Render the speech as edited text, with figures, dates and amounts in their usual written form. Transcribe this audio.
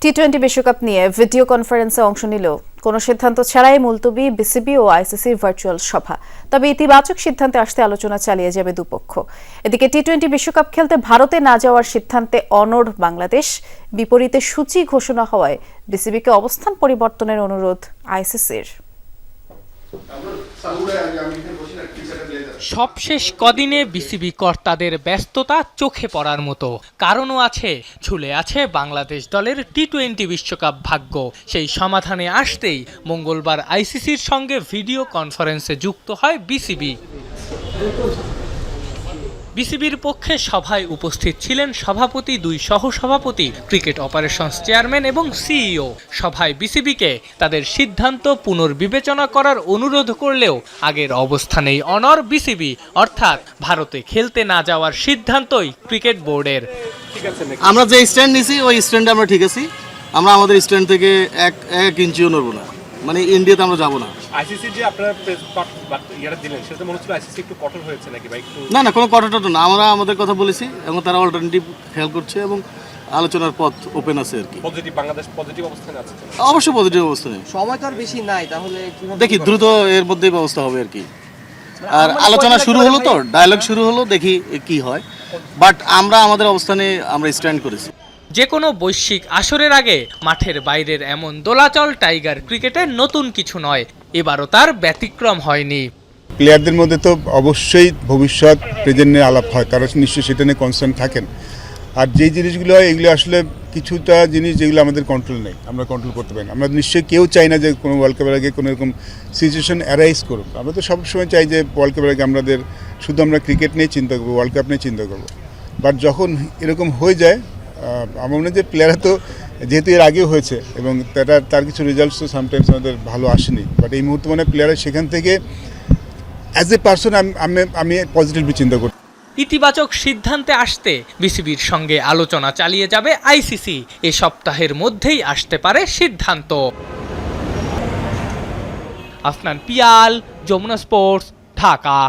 টি-20 বিশ্বকাপ নিয়ে ভিডিও কনফারেন্সে অংশ নিল কোনো সিদ্ধান্ত ছাড়াই মুলতবি বিসিবি ও আইসিসির ভার্চুয়াল সভা। তবে ইতিবাচক সিদ্ধান্তে আসতে আলোচনা চালিয়ে যাবে দুপক্ষ। এদিকে টি-20 বিশ্বকাপ খেলতে ভারতে না যাওয়ার সিদ্ধান্তে অনড় বাংলাদেশ। বিপরীতে সূচি ঘোষণা হওয়ায় বিসিবিকে অবস্থান পরিবর্তনের অনুরোধ আইসিসির। সবশেষ কদিনে বিসিবি কর্তাদের ব্যস্ততা চোখে পড়ার মতো। কারণও আছে, ঝুলে আছে বাংলাদেশ দলের টি-20 বিশ্বকাপ ভাগ্য। সেই সমাধানে আসতেই মঙ্গলবার আইসিসির সঙ্গে ভিডিও কনফারেন্সে যুক্ত হয় বিসিবি। বিসিবির পক্ষে সভায় উপস্থিত ছিলেন সভাপতি, দুই সহসভাপতি, ক্রিকেট অপারেশনস চেয়ারম্যান এবং সিইও। সভায় বিসিবিকে তাদের সিদ্ধান্ত পুনর্বিবেচনা করার অনুরোধ করলেও আগের অবস্থানেই অনড় বিসিবি, অর্থাৎ ভারতে খেলতে না যাওয়ার সিদ্ধান্তই ক্রিকেট বোর্ডের। আমরা যে স্ট্যান্ড নিছি ওই স্ট্যান্ডে আমরা ঠিক আছি। আমরা আমাদের স্ট্যান্ড থেকে এক ইঞ্চিও নড়ব না, মানে ইন্ডিয়াতে আমরা যাব না। আইসিসি যে আপনারা ইয়ারা দিলেন সেটা মনে হচ্ছিল আইসিসি একটু কঠোর হয়েছে নাকি ভাই? না, কোনো কঠোর না। আমরা আমাদের কথা বলেছি এবং তারা অল্টারনেটিভ খেয়াল করছে এবং আলোচনার পথ ওপেন আছে আর কি। পজিটিভ, বাংলাদেশ পজিটিভ অবস্থানে আছে। অবশ্যই পজিটিভ অবস্থানে। সময় তো আর বেশি নাই, তাহলে দেখি দ্রুত এর মধ্যেই ব্যবস্থা হবে আর কি। আর আলোচনা শুরু হলো, তো ডায়ালগ শুরু হলো, দেখি কি হয়। বাট আমরা আমাদের অবস্থানে আমরা স্ট্যান্ড করেছি। যে কোনো বৈশ্বিক আসরের আগে মাঠের বাইরের এমন দোলাচল টাইগার ক্রিকেটের নতুন কিছু নয়, এবারও তার ব্যতিক্রম হয়নি। প্লেয়ারদের মধ্যে তো অবশ্যই ভবিষ্যৎ প্রেজেন্ট নিয়ে আলাপ হয়, তারা নিশ্চয়ই সেটা নিয়ে কনসার্ন থাকেন। আর যেই জিনিসগুলো হয় এগুলো আসলে কিছুটা জিনিস যেগুলো আমাদের কন্ট্রোল নেই, আমরা কন্ট্রোল করতে পারি না। আমরা নিশ্চয়ই কেউ চাই না যে কোনো ওয়ার্ল্ড কাপের আগে কোনো এরকম সিচুয়েশন অ্যারাইজ করুক। আমরা তো সবসময় চাই যে ওয়ার্ল্ড কাপের আগে আমাদের শুধু আমরা ক্রিকেট নিয়ে চিন্তা করবো, ওয়ার্ল্ড কাপ নিয়ে চিন্তা করবো। বাট যখন এরকম হয়ে যায়, আমার মনে হয় যে প্লেয়াররা তো যেহেতু এর আগেও হয়েছে এবং তার কিছু রেজাল্টস তো সামটাইমস আমাদের ভালো আসেনি। বাট এই মুহূর্তে মানে প্লেয়াররা সেখান থেকে অ্যাজ এ পার্সন আমি পজিটিভলি চিন্তা করি। ইতিবাচক সিদ্ধান্তে আসতে বিসিবির সঙ্গে আলোচনা চালিয়ে যাবে আইসিসি। এ সপ্তাহের মধ্যেই আসতে পারে সিদ্ধান্ত। আফনান পিয়াল, যমুনা স্পোর্টস, ঢাকা।